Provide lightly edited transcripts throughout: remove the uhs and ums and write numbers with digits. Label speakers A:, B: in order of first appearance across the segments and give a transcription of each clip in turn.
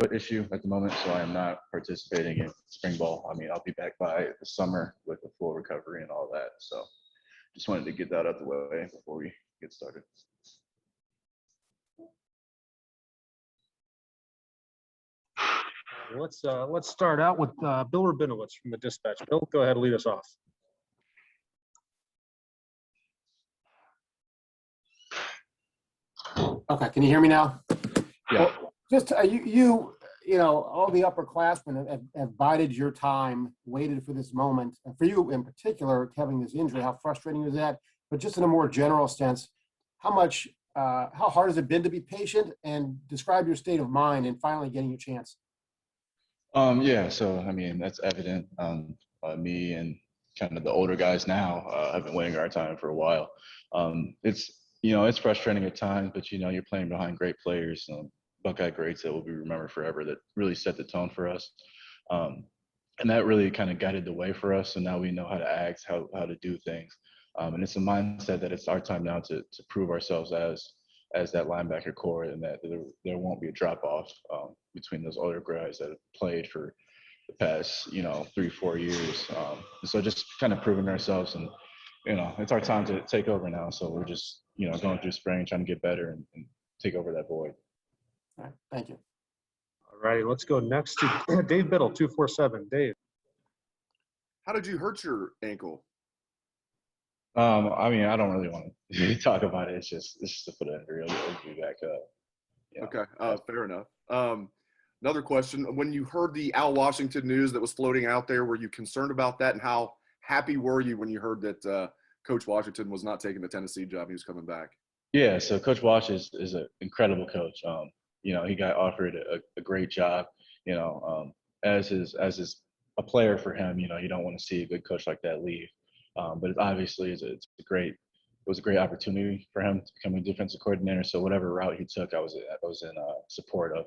A: foot issue at the moment, so I am not participating in spring ball. I mean, I'll be back by the summer with a full recovery and all that. So just wanted to get that out the way before we get started.
B: Let's start out with Bill Rabinowitz from the Dispatch. Bill, go ahead and lead us off.
C: Okay, can you hear me now?
A: Yeah.
C: Well, just you know, all the upperclassmen have bided your time, waited for this moment, and for you in particular, having this injury, how frustrating was that? But just in a more general sense, how hard has it been to be patient, and describe your state of mind in finally getting your chance?
A: Yeah, so I mean that's evident. Me and kind of the older guys now have been waiting our time for a while. It's frustrating at times, but you're playing behind great players, Buckeye greats that will be remembered forever, that really set the tone for us, and that really kind of guided the way for us. So now we know how to act, how to do things, and it's a mindset that it's our time now to prove ourselves as that linebacker core, and that there won't be a drop off between those older guys that have played for the past 3-4 years. So just kind of proving ourselves, and it's our time to take over now. So we're just going through spring, trying to get better and take over that void.
C: All right, thank you.
B: All righty, let's go next to Dave Biddle, 247. Dave.
D: How did you hurt your ankle?
A: I mean, I don't really want to talk about it. It's just a foot injury. I'll be back up.
D: Okay, fair enough. Another question: when you heard the Al Washington news that was floating out there, were you concerned about that, and how happy were you when you heard that Coach Washington was not taking the Tennessee job? He was coming back.
A: Yeah, so Coach Wash is an incredible coach. He got offered a great job. As a player for him, you don't want to see a good coach like that leave. But it obviously it was a great opportunity for him to become a defensive coordinator. So whatever route he took, I was in support of.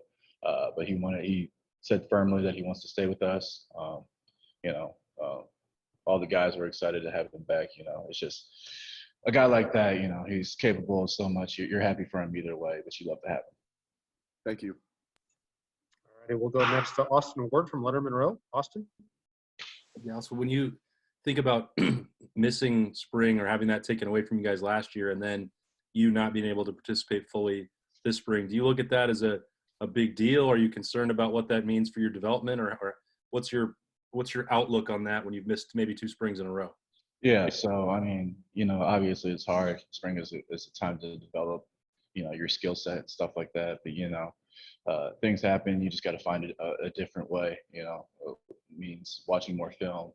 A: But he said firmly that he wants to stay with us. All the guys were excited to have him back. It's just a guy like that. He's capable of so much. You're happy for him either way, but you love to have him.
D: Thank you.
B: All righty, we'll go next to Austin Ward from Letterman Row. Austin.
E: Yeah. So when you think about missing spring or having that taken away from you guys last year, and then you not being able to participate fully this spring, do you look at that as a big deal? Are you concerned about what that means for your development, or what's your outlook on that when you've missed maybe 2 springs in a row?
A: Yeah, so I mean, obviously it's hard. Spring is a time to develop, your skill set and stuff like that. But things happen. You just got to find a different way. It means watching more film,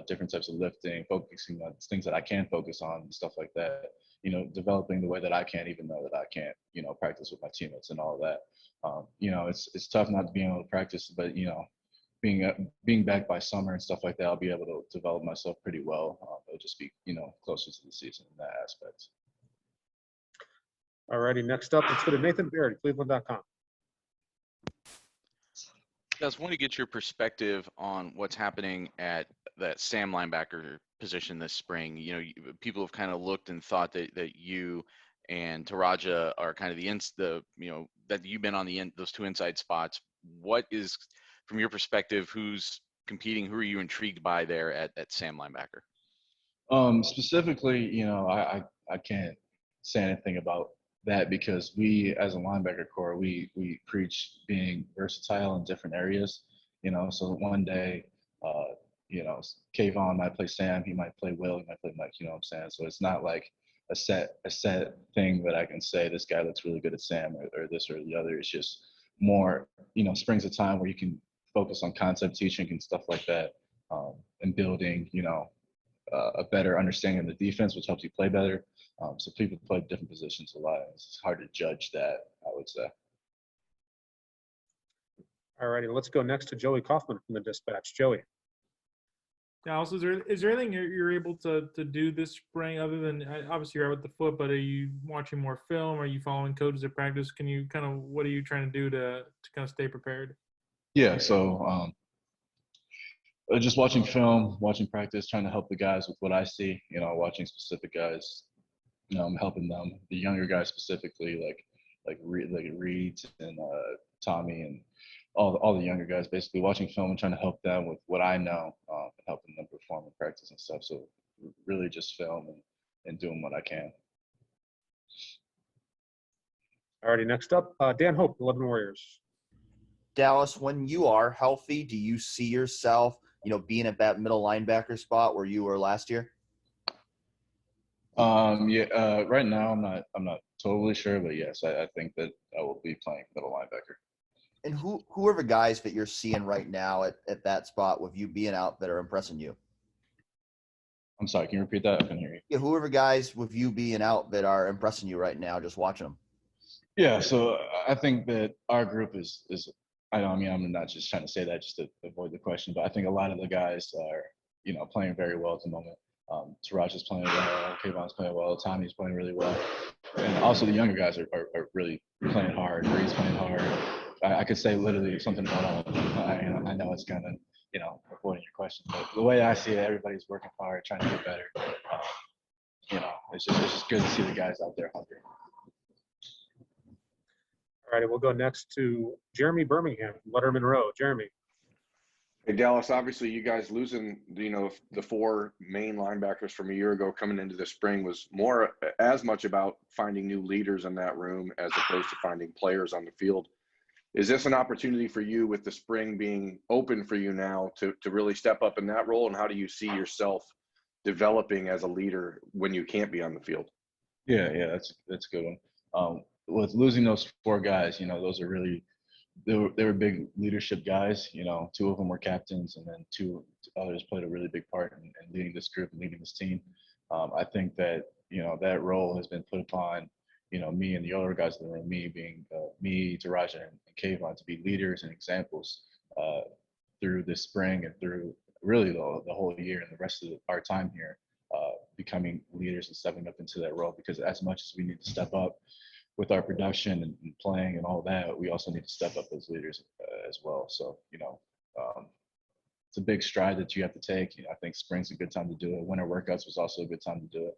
A: different types of lifting, focusing on things that I can focus on, and stuff like that. Developing the way that I can, even though that I can't, practice with my teammates and all of that. It's tough not to be able to practice, but being back by summer and stuff like that, I'll be able to develop myself pretty well. It'll just be closer to the season in that aspect.
B: All righty, next up, let's go to Nathan Baird, Cleveland.com.
F: Guys, I want to get your perspective on what's happening at that Sam linebacker position this spring. People have kind of looked and thought that you and Taraja are kind of that you've been on those 2 inside spots. What is, from your perspective, who's competing? Who are you intrigued by there at Sam linebacker?
A: Specifically, I can't say anything about that, because we, as a linebacker core, we preach being versatile in different areas. So one day, Kayvon might play Sam, he might play Will, he might play Mike. You know what I'm saying? So it's not like a set thing that I can say this guy looks really good at Sam or this or the other. It's just more, spring's a time where you can focus on concept teaching and stuff like that, and building, a better understanding of the defense, which helps you play better. So people play different positions a lot. It's hard to judge that, I would say.
B: All righty, let's go next to Joey Kaufman from the Dispatch. Joey.
G: Dallas, is there anything you're able to do this spring other than, obviously you're out with the foot, but are you watching more film? Are you following coaches at practice? What are you trying to do to kind of stay prepared?
A: Yeah, so just watching film, watching practice, trying to help the guys with what I see, watching specific guys, I'm helping them, the younger guys specifically, like Reed and Tommy and all the younger guys, basically watching film and trying to help them with what I know, and helping them perform in practice and stuff. So really just film and doing what I can.
B: Alrighty, next up, Dan Hope, 11 Warriors.
H: Dallas, when you are healthy, do you see yourself, being at that middle linebacker spot where you were last year?
A: Right now I'm not totally sure, but yes, I think that I will be playing middle linebacker.
H: And who are the guys that you're seeing right now at that spot with you being out that are impressing you?
A: I'm sorry, can you repeat that? I couldn't hear you.
H: Yeah, who are the guys with you being out that are impressing you right now, just watching them?
A: Yeah, so I think that our group is I'm not just trying to say that just to avoid the question, but I think a lot of the guys are, playing very well at the moment. Taraj is playing well, Kayvon's playing well, Tommy's playing really well. And also the younger guys are really playing hard. Bree's playing hard. I could say literally something about all of them. I know it's kind of, avoiding your question, but the way I see it, everybody's working hard, trying to get better. It's just good to see the guys out there hungry.
B: All right, we'll go next to Jeremy Birmingham, Letterman Row. Jeremy.
I: Hey, Dallas, obviously you guys losing, the 4 main linebackers from a year ago coming into the spring was as much about finding new leaders in that room as opposed to finding players on the field. Is this an opportunity for you with the spring being open for you now to really step up in that role? And how do you see yourself developing as a leader when you can't be on the field?
A: Yeah, that's a good one. With losing those 4 guys, those are really they were big leadership guys. 2 of them were captains, and then 2 others played a really big part in leading this group and leading this team. I think that that role has been put upon me and the other guys in the room, me being me, Taraja, and Kayvon, to be leaders and examples through this spring and through really the whole year and the rest of our time here, becoming leaders and stepping up into that role. Because as much as we need to step up with our production and playing and all that, we also need to step up as leaders as well. So, it's a big stride that you have to take. I think spring's a good time to do it. Winter workouts was also a good time to do it.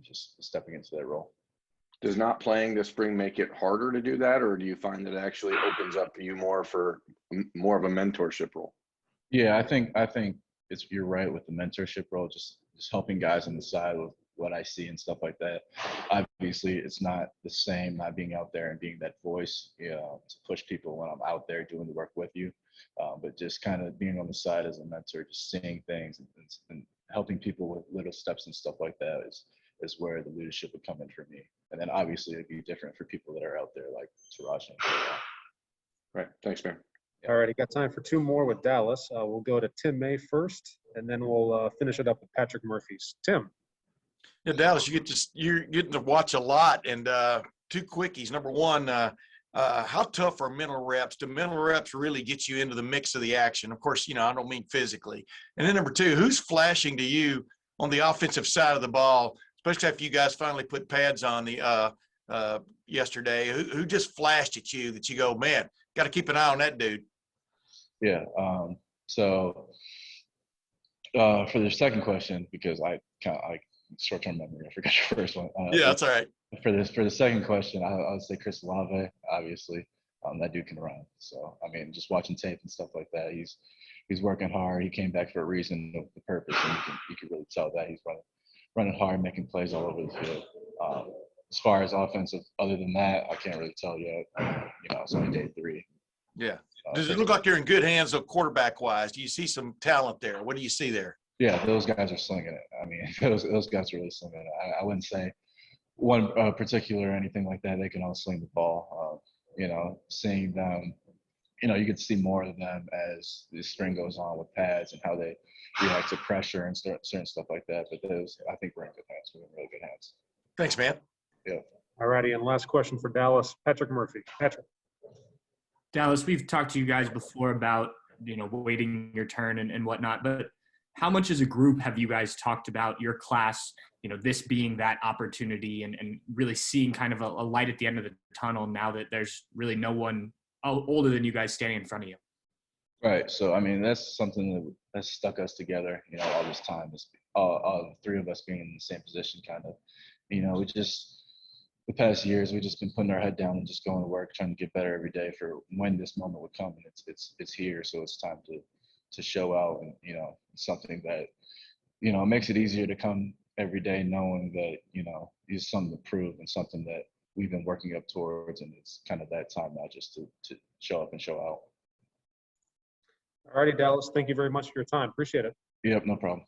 A: Just stepping into that role.
I: Does not playing this spring make it harder to do that, or do you find that it actually opens up you more for more of a mentorship role?
A: Yeah, I think you're right with the mentorship role, just helping guys on the side with what I see and stuff like that. Obviously, it's not the same not being out there and being that voice, to push people when I'm out there doing the work with you. But just kind of being on the side as a mentor, just seeing things and helping people with little steps and stuff like that is where the leadership would come in for me. And then obviously it'd be different for people that are out there like Taraj.
I: Right. Thanks, man.
B: All right, I got time for 2 more with Dallas. We'll go to Tim May first, and then we'll finish it up with Patrick Murphy's. Tim.
J: Yeah, Dallas, you're getting to watch a lot, and 2 quickies. Number one, how tough are mental reps? Do mental reps really get you into the mix of the action? Of course, I don't mean physically. And then number 2, who's flashing to you on the offensive side of the ball, especially after you guys finally put pads on the yesterday? Who just flashed at you that you go, man, got to keep an eye on that dude?
A: Yeah. So for the second question, because I short-term memory, I forgot your first one.
J: Yeah, that's all right.
A: For the second question, I would say Chris Olave, obviously. That dude can run. So just watching tape and stuff like that, he's working hard. He came back for a reason, the purpose, and you can really tell that he's running hard, making plays all over the field. As far as offensive, other than that, I can't really tell yet. It's only day 3.
J: Yeah. Does it look like you're in good hands, quarterback-wise? Do you see some talent there? What do you see there?
A: Yeah, those guys are slinging it. Those guys are really slinging it. I wouldn't say one particular or anything like that. They can all sling the ball. Seeing them, you get to see more of them as the spring goes on with pads and how they react to pressure and certain stuff like that. But I think we're in good hands. We're in really good hands.
J: Thanks, man.
A: Yeah.
B: All righty, and last question for Dallas, Patrick Murphy. Patrick.
K: Dallas, we've talked to you guys before about, waiting your turn and whatnot, but how much as a group have you guys talked about your class, this being that opportunity and really seeing kind of a light at the end of the tunnel now that there's really no one older than you guys standing in front of you?
A: Right. So, that's something that's stuck us together, all this time, is all 3 of us being in the same position kind of. the past years, we've just been putting our head down and just going to work, trying to get better every day for when this moment would come. And it's here, so it's time to show out. And something that makes it easier to come every day, knowing that is something to prove and something that we've been working up towards. And it's kind of that time now, just to show up and show out.
B: All righty, Dallas. Thank you very much for your time. Appreciate it.
A: Yep, no problem.